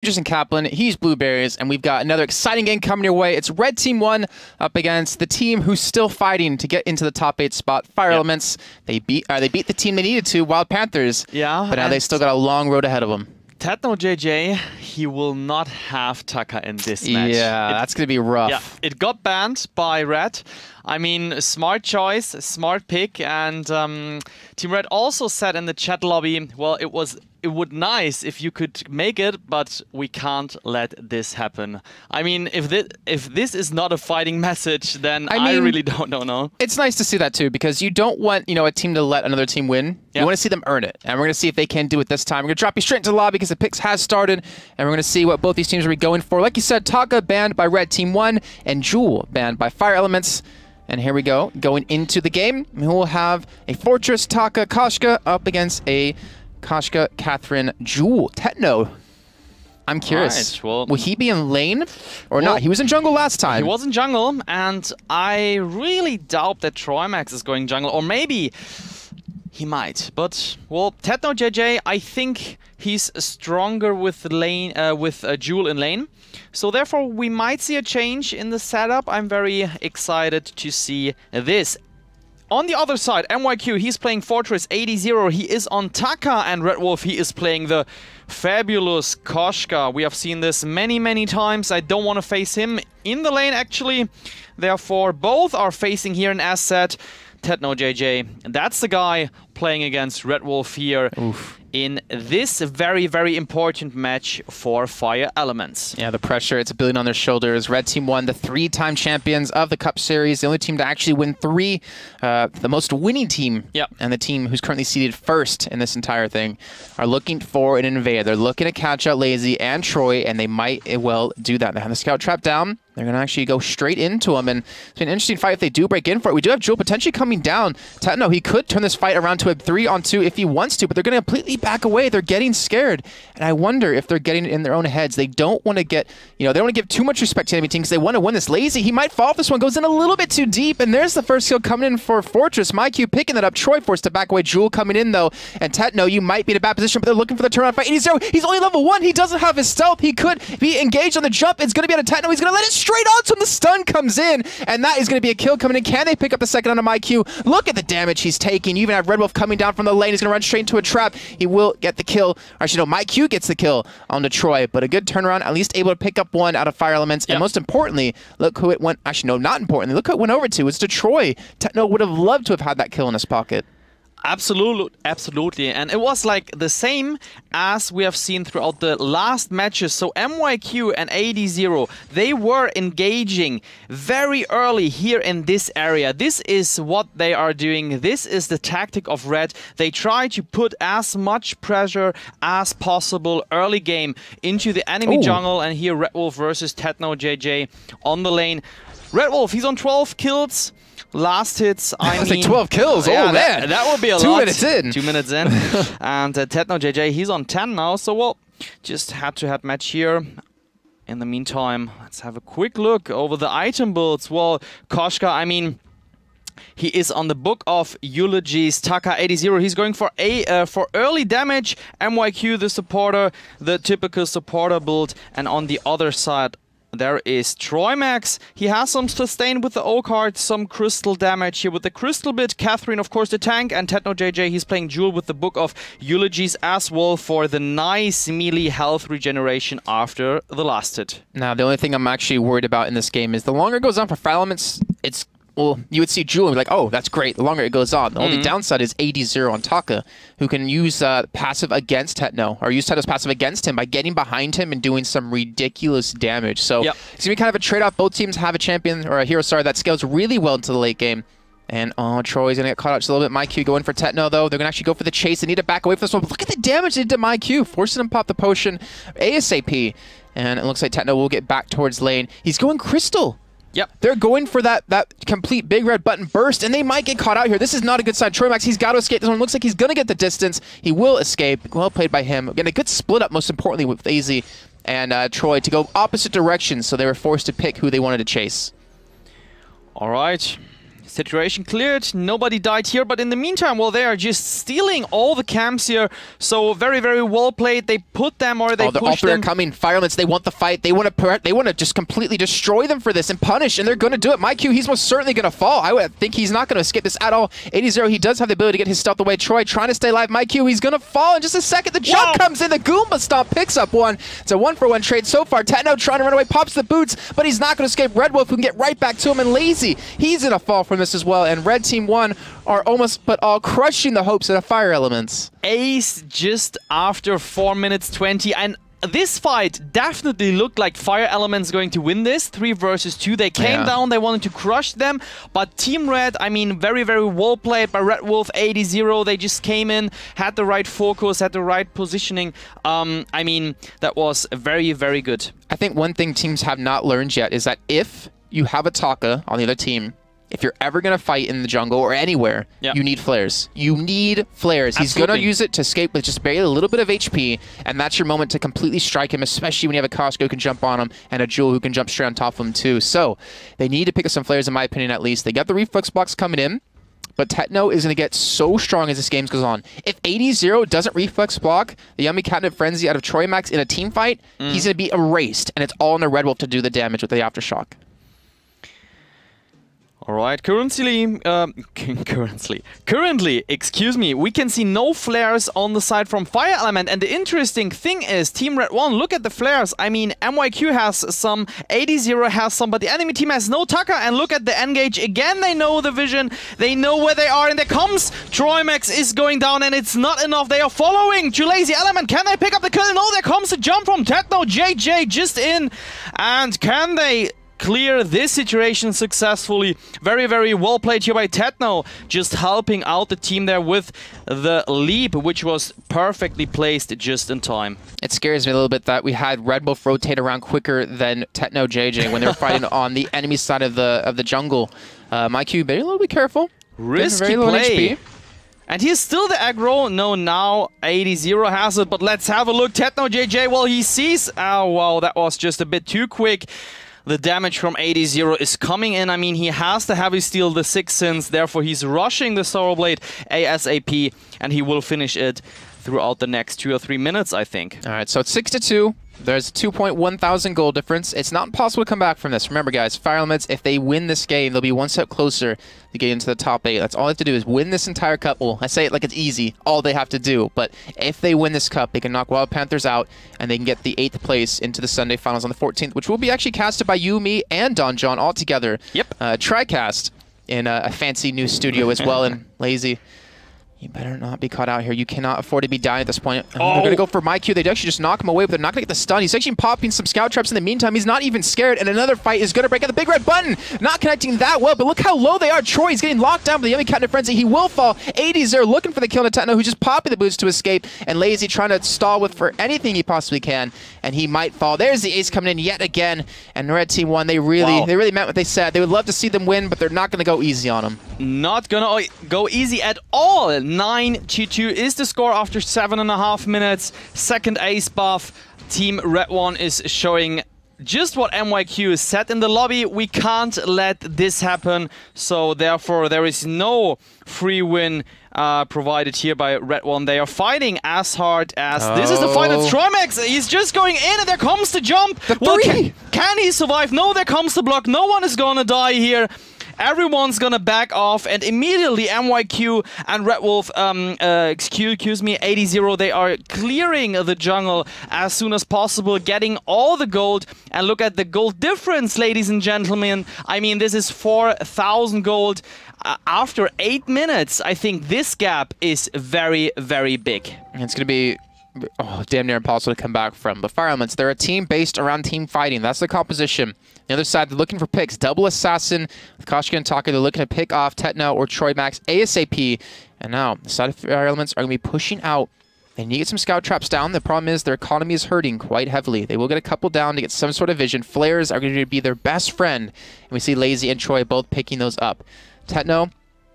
Jason Kaplan, he's Blueberries, and we've got another exciting game coming your way. It's Red Team 1 up against the team who's still fighting to get into the top 8 spot, Fire Elements. They beat the team they needed to, Wild Panthers. Yeah. But now they still got a long road ahead of them. TechnoJJ, he will not have Taka in this match. Yeah, that's going to be rough. Yeah, it got banned by Red. I mean, smart choice, smart pick, and Team Red also said in the chat lobby, well, it would nice if you could make it, but we can't let this happen. I mean, if this is not a fighting message, then I really don't know. It's nice to see that too, because you don't want a team to let another team win. You want to see them earn it, and we're going to see if they can do it this time. We're going to drop you straight into the lobby because the picks has started, and we're going to see what both these teams are going for. Like you said, Taka banned by Red Team 1, and Jewel banned by Fire Elements. And here we go, going into the game. We will have a Fortress Taka Koshka up against a Koshka Catherine Jewel. Techno, I'm curious, right, well, will he be in lane or not? He was in jungle last time. He was in jungle, and I really doubt that Trimax is going jungle, or maybe he might. But, well, TechnoJJ, I think he's stronger with lane, Jewel in lane. So therefore, we might see a change in the setup. I'm very excited to see this. On the other side, MYQ, he's playing Fortress 80-0. He is on Taka, and Red Wolf, he is playing the fabulous Koshka. We have seen this many times. I don't want to face him in the lane, actually. Therefore, both are facing here an asset. TechnoJJ, that's the guy playing against Red Wolf here. Oof. In this very important match for Fire Elements. Yeah, the pressure, it's a billion on their shoulders. Red Team 1, the 3-time champions of the Cup Series, the only team to actually win 3, the most winning team, and the team who's currently seeded first in this entire thing, are looking for an invader. They're looking to catch out Lazy and Troy, and they might well do that. They have the scout trap down. They're going to actually go straight into him, and it's been an interesting fight if they do break in for it. We do have Jewel potentially coming down. Techno, he could turn this fight around to a 3-on-2 if he wants to, but they're going to completely back away. They're getting scared, and I wonder if they're getting it in their own heads. They don't want to get, they don't want to give too much respect to enemy team because they want to win this. Lazy, he might fall if this one goes in a little bit too deep, and there's the first kill coming in for Fortress. MyQ picking that up. Troy forced to back away. Jewel coming in, though, and Techno, you might be in a bad position, but they're looking for the turnaround fight. He's only level 1. He doesn't have his stealth. He could be engaged on the jump. It's going to be out of Techno. He's going to let it straight onto him. The stun comes in, and that is going to be a kill coming in. Can they pick up the second onto MyQ? Look at the damage he's taking. You even have Red Wolf coming down from the lane. He's going to run straight into a trap. He will get the kill. Actually, no, MyQ gets the kill on Troy, but a good turnaround, at least able to pick up 1 out of Fire Elements. And most importantly, look who it went, actually, no, not importantly, look who it went over to. It's to Troy. Techno would have loved to have had that kill in his pocket. Absolutely, and it was like the same as we have seen throughout the last matches. So MYQ and 80-0, they were engaging very early here in this area. This is what they are doing. This is the tactic of Red. They try to put as much pressure as possible early game into the enemy jungle, and here Red Wolf versus TechnoJJ on the lane. Red Wolf, he's on 12 kills. Last hits, I mean... 12 kills, yeah, man. That would be a lot. 2 minutes in. 2 minutes in. And TechnoJJ, he's on 10 now, so well, just head-to-head match here. In the meantime, let's have a quick look over the item builds. Well, Koshka, I mean, he is on the book of eulogies. Taka 80-0, he's going for early damage. MYQ, the supporter, the typical supporter build. And on the other side, there is Trimax. He has some sustain with the O card, some crystal damage here with the crystal bit. Catherine, of course, the tank, and TechnoJJ, he's playing Jewel with the Book of Eulogies as well for the nice melee health regeneration after the last hit. Now, the only thing I'm actually worried about in this game is the longer it goes on for Fire Elements, well, you would see Jewel and be like, oh, that's great, the longer it goes on. The only downside is 80-0 on Taka, who can use passive against Techno, or use Techno's passive against him by getting behind him and doing some ridiculous damage. So it's going to be kind of a trade-off. Both teams have a champion, or a hero, sorry, that scales really well into the late game. And, Troy's going to get caught out just a little bit. MyQ going for Techno, though. They're going to actually go for the chase. They need to back away from this one. But look at the damage they did to MyQ, forcing him to pop the potion ASAP. And it looks like Techno will get back towards lane. He's going Crystal. They're going for that complete big red button burst, and they might get caught out here. This is not a good sign. Troymax, he's got to escape. This one looks like he's going to get the distance. He will escape. Well played by him. Again, a good split up, most importantly, with AZ and Troy to go opposite directions, so they were forced to pick who they wanted to chase. All right. Situation cleared, nobody died here, but in the meantime, well, they are just stealing all the camps here, so very, very well played. They put them, or they push them. All three are coming. Firelements, they want the fight. They want to just completely destroy them for this and punish, and they're going to do it. MyQ, he's most certainly going to fall. I would think he's not going to escape this at all. 80, he does have the ability to get his stealth away. Troy trying to stay alive. MyQ, he's going to fall in just a second. The jump comes in. The Goomba Stomp picks up one. It's a 1-for-1 trade so far. Techno trying to run away, pops the boots, but he's not going to escape. Red Wolf who can get right back to him, and Lazy, he's going to fall from this as well, and Red Team 1 are almost but all crushing the hopes of the Fire Elements. Ace just after 4 minutes 20, and this fight definitely looked like Fire Elements going to win this, 3 versus 2. They came down, they wanted to crush them, but Team Red, I mean, very, very well played by Red Wolf, 80. They just came in, had the right focus, had the right positioning. I mean, that was very, very good. I think one thing teams have not learned yet is that if you have a Taka on the other team, if you're ever going to fight in the jungle or anywhere, you need flares. You need flares. Absolutely. He's going to use it to escape with just barely a little bit of HP, and that's your moment to completely strike him, especially when you have a Costco who can jump on him and a Jewel who can jump straight on top of him too. So they need to pick up some flares, in my opinion, at least. They got the reflex blocks coming in, but Techno is going to get so strong as this game goes on. If 80 doesn't reflex block the Yummy Catnip Frenzy out of Troy Max in a team fight, he's going to be erased, and it's all on the Red Wolf to do the damage with the Aftershock. Alright, currently, excuse me, we can see no flares on the side from Fire Element, and the interesting thing is, Team Red 1, look at the flares. I mean, MYQ has some, 80 has some, but the enemy team has no Tucker, and look at the engage. Again, they know the vision, they know where they are, and there comes Troymax is going down, and it's not enough. They are following Lazy Element. Can they pick up the kill? No, there comes a jump from Techno. JJ just in, and can they clear this situation successfully? Very, very well played here by Techno, just helping out the team there with the leap, which was perfectly placed just in time. It scares me a little bit that we had Red Wolf rotate around quicker than Techno JJ when they were fighting on the enemy side of the jungle. MyQ, be a little bit careful. Risky play. And he's still the aggro. No, now 80 has it, but let's have a look. Techno JJ, well, he sees... Oh, wow, that was just a bit too quick. The damage from 80 is coming in. I mean, he has to heavy steal the 6 sins, therefore he's rushing the Sorrow Blade ASAP, and he will finish it throughout the next 2 or 3 minutes, I think. All right, so it's 6-2. There's a 2,100 gold difference. It's not impossible to come back from this. Remember, guys, Fire Elements, if they win this game, they'll be one step closer to get into the top 8. That's all they have to do is win this entire cup. Well, I say it like it's easy, all they have to do. But if they win this cup, they can knock Wild Panthers out, and they can get the 8th place into the Sunday Finals on the 14th, which will be actually casted by you, me, and Don John all together. Yep. TriCast in a fancy new studio as well, and Lazy. You better not be caught out here. You cannot afford to be dying at this point. They're going to go for MyQ. They actually just knock him away, but they're not going to get the stun. He's actually popping some scout traps in the meantime. He's not even scared, and another fight is going to break out. The big red button not connecting that well, but look how low they are. Troy is getting locked down by the Yummy Catnip Frenzy. He will fall. 80's there looking for the kill to Techno, who's just popping the boots to escape, and Lazy trying to stall with for anything he possibly can, and he might fall. There's the ace coming in yet again, and Red Team 1, they really meant what they said. They would love to see them win, but they're not going to go easy on them. Not going to go easy at all. 9-2 is the score after 7.5 minutes. Second ace buff. Team Red 1 is showing just what MYQ said in the lobby. We can't let this happen, so therefore there is no free win provided here by Red 1. They are fighting as hard as... This is the fight. It's Trimax. He's just going in, and there comes the jump. Well, can he survive? No, there comes the block. No one is gonna die here. Everyone's gonna back off, and immediately MYQ and Red Wolf, excuse me, 80, they are clearing the jungle as soon as possible, getting all the gold. And look at the gold difference, ladies and gentlemen. I mean, this is 4,000 gold after 8 minutes. I think this gap is very, very big. It's gonna be damn near impossible to come back from. But Fire Elements, they're a team based around team fighting. That's the composition. The other side, they're looking for picks. Double Assassin with Koshka and Taka. They're looking to pick off Techno or Troy Max ASAP. And now, the side of Fire Elements are going to be pushing out. They need to get some scout traps down. The problem is their economy is hurting quite heavily. They will get a couple down to get some sort of vision. Flares are going to be their best friend. And we see Lazy and Troy both picking those up. Techno,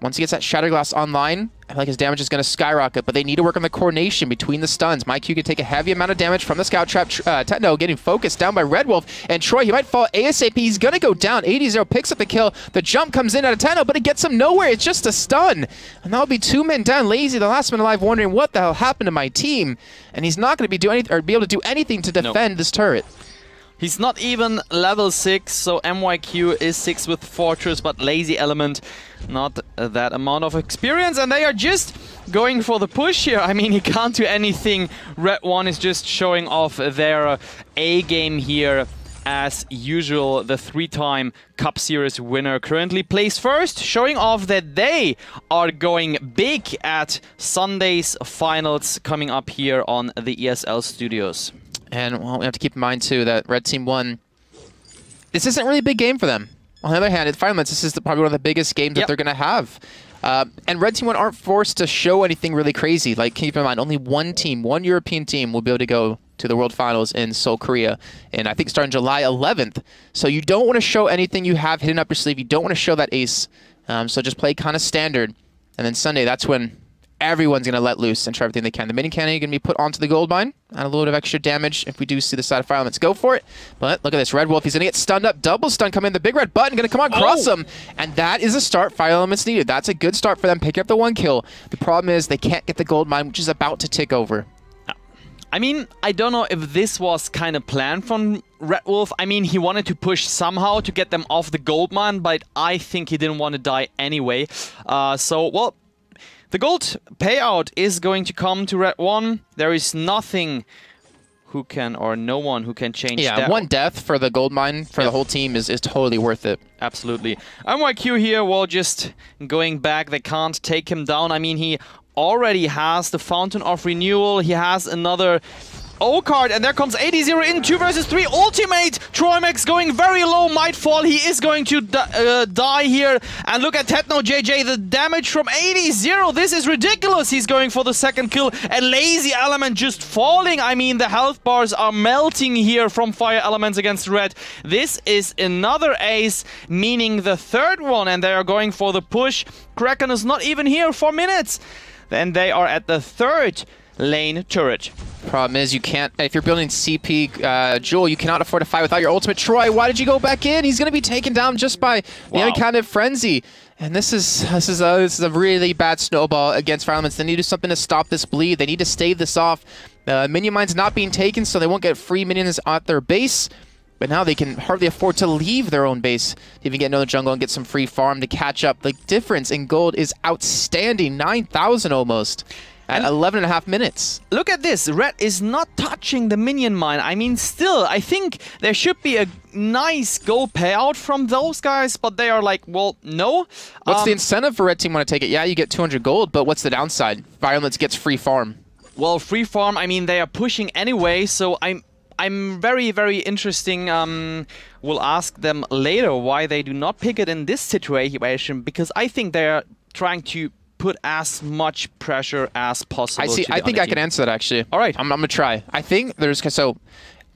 once he gets that Shatter Glass online, I feel like his damage is going to skyrocket, but they need to work on the coordination between the stuns. MyQ can take a heavy amount of damage from the Scout Trap. Techno getting focused down by Red Wolf, and Troy, he might fall ASAP. He's going to go down. 80-0 picks up the kill. The jump comes in out of Techno, but it gets him nowhere. It's just a stun. And that'll be 2 men down. Lazy, the last man alive, wondering what the hell happened to my team. And he's not going to be able to do anything to defend this turret. He's not even level 6, so MYQ is 6 with Fortress, but Lazy Element, not that amount of experience, and they are just going for the push here. I mean, he can't do anything. Red One is just showing off their A-game here. As usual, the 3-time Cup Series winner currently plays first, showing off that they are going big at Sunday's finals coming up here on the ESL studios. And well, we have to keep in mind, too, that Red Team 1, this isn't really a big game for them. On the other hand, at Finals, this is probably one of the biggest games that they're going to have. And Red Team 1 aren't forced to show anything really crazy. Like, keep in mind, only one team, one European team, will be able to go to the World Finals in Seoul, Korea, and I think starting July 11th. So you don't want to show anything you have hidden up your sleeve. You don't want to show that ace. So just play kind of standard. And then Sunday, that's when everyone's going to let loose and try everything they can. The mini cannon is going to be put onto the gold mine, and a little bit of extra damage if we do see the side of Fire Elements go for it. But look at this, Red Wolf, he's going to get stunned up, double stun coming in, the big red button going to come on, cross him, and that is a start Fire Elements needed. That's a good start for them, picking up the 1 kill. The problem is they can't get the gold mine, which is about to tick over. I mean, I don't know if this was kind of planned from Red Wolf. I mean, he wanted to push somehow to get them off the gold mine, but I think he didn't want to die anyway. Well, the gold payout is going to come to Red One. There is nothing who can, or no one who can change that. Yeah, 1 death for the gold mine for the whole team is totally worth it. Absolutely. MYQ here, well, just going back, they can't take him down. I mean, he already has the Fountain of Renewal. He has another O-card, and there comes 80-0 in 2 versus 3 ultimate. Trimax going very low, might fall. He is going to die here. And look at Techno JJ, the damage from 80-0. This is ridiculous. He's going for the 2nd kill, and Lazy Element just falling. I mean, the health bars are melting here from Fire Elements against Red. This is another ace, meaning the 3rd one, and they are going for the push. Kraken is not even here for minutes. Then they are at the 3rd lane turret. Problem is, you can't, if you're building CP Jewel, you cannot afford to fight without your ultimate. Troy, why did you go back in? He's going to be taken down just by the uncounted Frenzy. And this is a really bad snowball against Fire Elements. They need to do something to stop this bleed. They need to stave this off. Minion mine's not being taken, so they won't get free minions at their base. But now they can hardly afford to leave their own base to even get another jungle and get some free farm to catch up. The difference in gold is outstanding, 9,000 almost. At 11.5 minutes. Look at this. Red is not touching the minion mine. I mean, still, I think there should be a nice gold payout from those guys, but they are like, well, no. What's the incentive for Red Team want to take it? Yeah, you get 200 gold, but what's the downside? Violence gets free farm. Well, free farm, I mean, they are pushing anyway, so I'm very, very interesting. We'll ask them later why they do not pick it in this situation, because I think they're trying to put as much pressure as possible. I think I can answer that, actually. All right. I'm going to try. I think there's... So,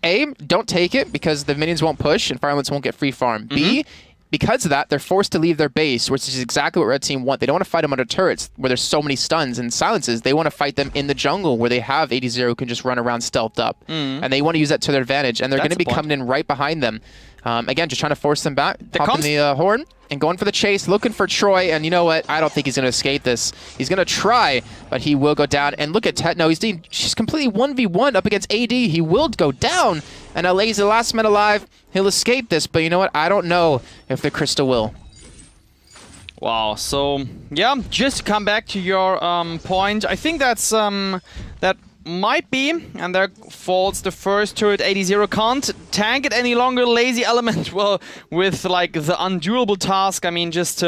A, don't take it because the minions won't push and Fire Elements won't get free farm. B, because of that, they're forced to leave their base, which is exactly what Red Team want. They don't want to fight them under turrets where there's so many stuns and silences. They want to fight them in the jungle where they have 80-0 who can just run around stealthed up. And they want to use that to their advantage. And they're going to be coming in right behind them. Again, just trying to force them back, popping the horn, and going for the chase, looking for Troy, and you know what? I don't think he's going to escape this. He's going to try, but he will go down. And look at Techno. She's completely 1v1 up against AD. He will go down, and Lays the last man alive. He'll escape this, but you know what? I don't know if the Crystal will. Wow, so, yeah, just to come back to your point, I think that's, that might be, and there falls the first turret. 80-0 can't tank it any longer. Lazy Element, well, with like the undoable task, I mean, just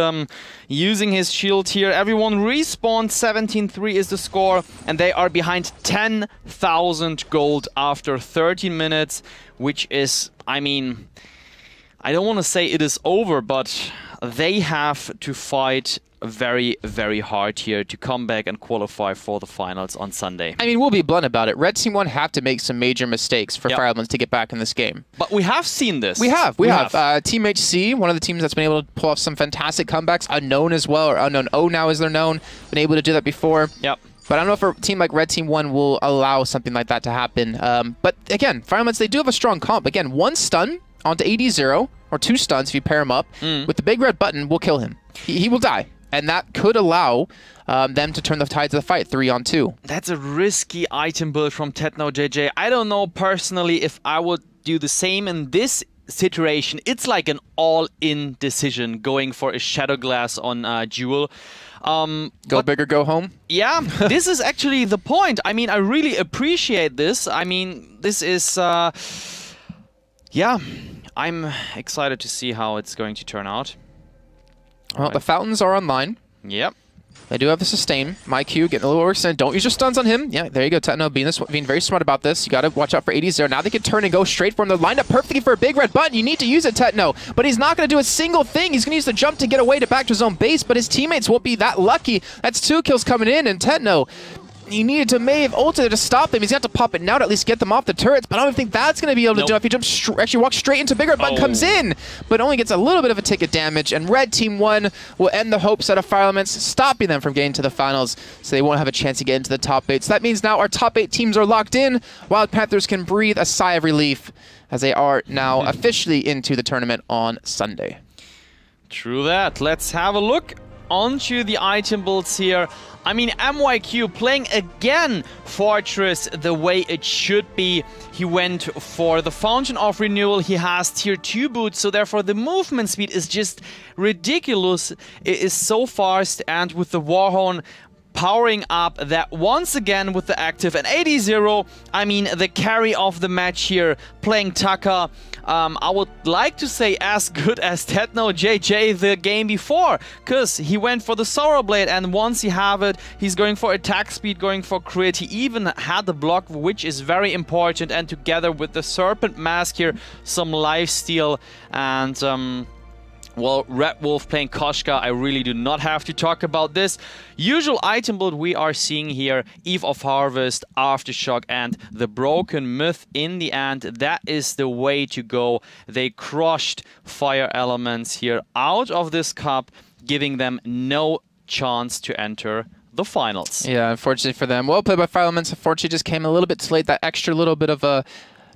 using his shield here. Everyone respawned, 17-3 is the score, and they are behind 10,000 gold after 13 minutes, which is, I mean, I don't want to say it is over, but they have to fight very, very hard here to come back and qualify for the finals on Sunday. I mean, we'll be blunt about it. Red Team 1 have to make some major mistakes for Fire Emblems to get back in this game. But we have seen this. We have. Team HC, one of the teams that's been able to pull off some fantastic comebacks. Unknown as well, or Unknown O now as they're known. Been able to do that before. Yep. But I don't know if a team like Red Team 1 will allow something like that to happen. But again, Fire Emblems, they do have a strong comp. Again, 1 stun onto AD0, or 2 stuns if you pair him up, with the big red button will kill him. He will die. And that could allow them to turn the tides of the fight 3-on-2. That's a risky item build from Techno JJ. I don't know personally if I would do the same in this situation. It's like an all-in decision going for a Shadow Glass on Jewel. Go big or go home? Yeah, this is actually the point. I mean, I really appreciate this. I mean, this is... yeah, I'm excited to see how it's going to turn out. Well, the fountains are online. Yep. They do have the sustain. My Q getting a little overextended. Don't use your stuns on him. Yeah, there you go, Techno being very smart about this. You got to watch out for AD0. Now they can turn and go straight for him. They're lined up perfectly for a big red button. You need to use it, Techno. But he's not going to do a single thing. He's going to use the jump to get away to back to his own base, but his teammates won't be that lucky. That's 2 kills coming in, and Techno, he needed to Mave ulti to stop them. He's got to pop it now to at least get them off the turrets, but I don't think that's going to be able to do it. If he jumps, actually walks straight into big red button, comes in, but only gets a little bit of a ticket damage, and Red Team 1 will end the hopes out of Fire Elements, stopping them from getting to the finals, so they won't have a chance to get into the top 8. So that means now our top 8 teams are locked in. Wild Panthers can breathe a sigh of relief as they are now officially into the tournament on Sunday. True that. Let's have a look onto the item builds here. I mean, MYQ playing again Fortress the way it should be. He went for the Fountain of Renewal. He has tier 2 boots, so therefore the movement speed is just ridiculous. It is so fast, and with the Warhorn powering up that once again with the active and AD0, I mean, the carry of the match here, playing Taka. I would like to say as good as Techno JJ the game before, because he went for the Sorrow Blade, and once he have it, he's going for attack speed, going for crit. He even had the block, which is very important, and together with the Serpent Mask here, some lifesteal, and well, Red Wolf playing Koshka, I really do not have to talk about this. Usual item build we are seeing here, Eve of Harvest, Aftershock, and the Broken Myth in the end. That is the way to go. They crushed Fire Elements here out of this cup, giving them no chance to enter the finals. Yeah, unfortunately for them. Well played by Fire Elements. Unfortunately, just came a little bit too late. That extra little bit of a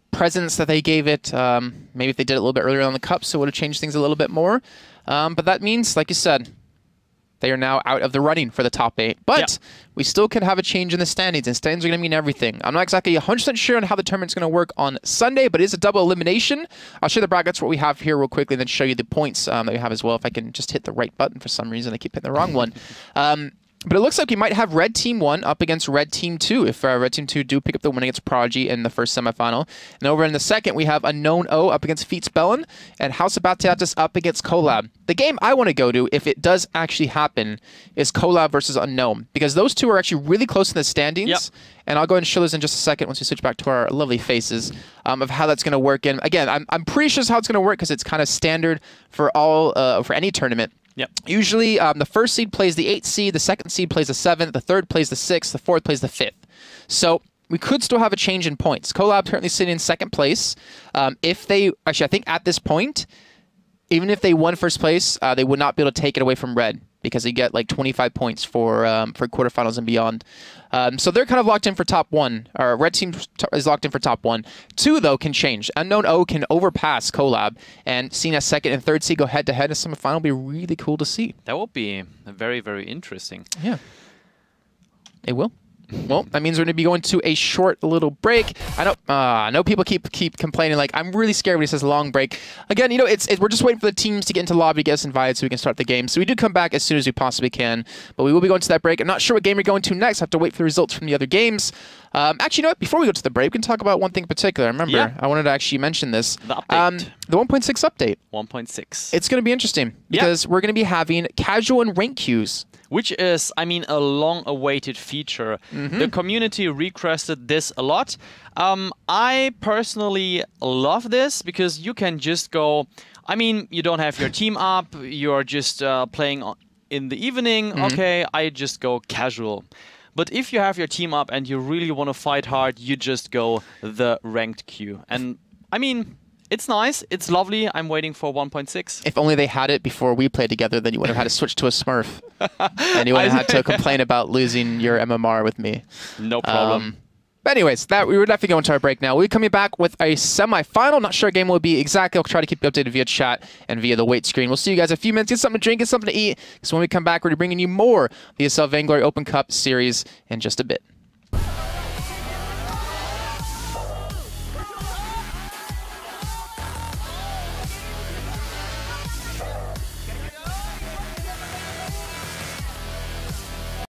presence that they gave it. Maybe if they did it a little bit earlier on the cup, so it would have changed things a little bit more. But that means, like you said, they are now out of the running for the top 8. But we still could have a change in the standings, and standings are going to mean everything. I'm not exactly 100% sure on how the tournament's going to work on Sunday, but it is a double elimination. I'll show you the brackets, what we have here real quickly, and then show you the points that we have as well. If I can just hit the right button for some reason, I keep hitting the wrong one. But it looks like we might have Red Team 1 up against Red Team 2 if Red Team 2 do pick up the win against Prodigy in the first semifinal. And over in the second, we have Unknown O up against Feetsbellen and House of Batiatus up against Collab. The game I want to go to, if it does actually happen, is Collab versus Unknown, because those two are actually really close in the standings. And I'll go ahead and show those in just a second once we switch back to our lovely faces of how that's going to work. And again, I'm pretty sure how it's going to work because it's kind of standard for all for any tournament. Usually, the first seed plays the 8th seed, the second seed plays the 7th, the third plays the 6th, the fourth plays the 5th. So we could still have a change in points. Collab currently sitting in second place. If they, actually, I think at this point, even if they won first place, they would not be able to take it away from Red, because they get like 25 points for quarterfinals and beyond. So they're kind of locked in for top 1. Or Red Team is locked in for top 1. 2, though, can change. Unknown O can overpass Collab, and seeing as second and third seed go head-to-head in semifinal will be really cool to see. That will be very, very interesting. Yeah. It will. Well, that means we're going to be going to a short little break. I know people keep complaining, like, I'm really scared when he says long break. Again, you know, we're just waiting for the teams to get into lobby to get us invited so we can start the game. So we do come back as soon as we possibly can, but we will be going to that break. I'm not sure what game we're going to next. I have to wait for the results from the other games. Actually, you know what? Before we go to the break, we can talk about one thing in particular. I remember I wanted to actually mention this. The update. The 1.6 update. 1.6. It's going to be interesting because we're going to be having casual and rank queues. Which is, I mean, a long-awaited feature. The community requested this a lot. I personally love this because you can just go... I mean, you don't have your team up. You're just playing in the evening. Okay, I just go casual. But if you have your team up and you really want to fight hard, you just go the ranked queue. And, I mean... It's nice. It's lovely. I'm waiting for 1.6. If only they had it before we played together, then you would have had to switch to a Smurf. And you would have had to complain about losing your MMR with me. No problem. But anyways, we were definitely going to our break now. We'll be coming back with a semi-final. Not sure what game will be exactly. I'll try to keep you updated via chat and via the wait screen. We'll see you guys in a few minutes. Get something to drink, get something to eat. Because when we come back, we're bringing you more of the ESL Vainglory Open Cup series in just a bit.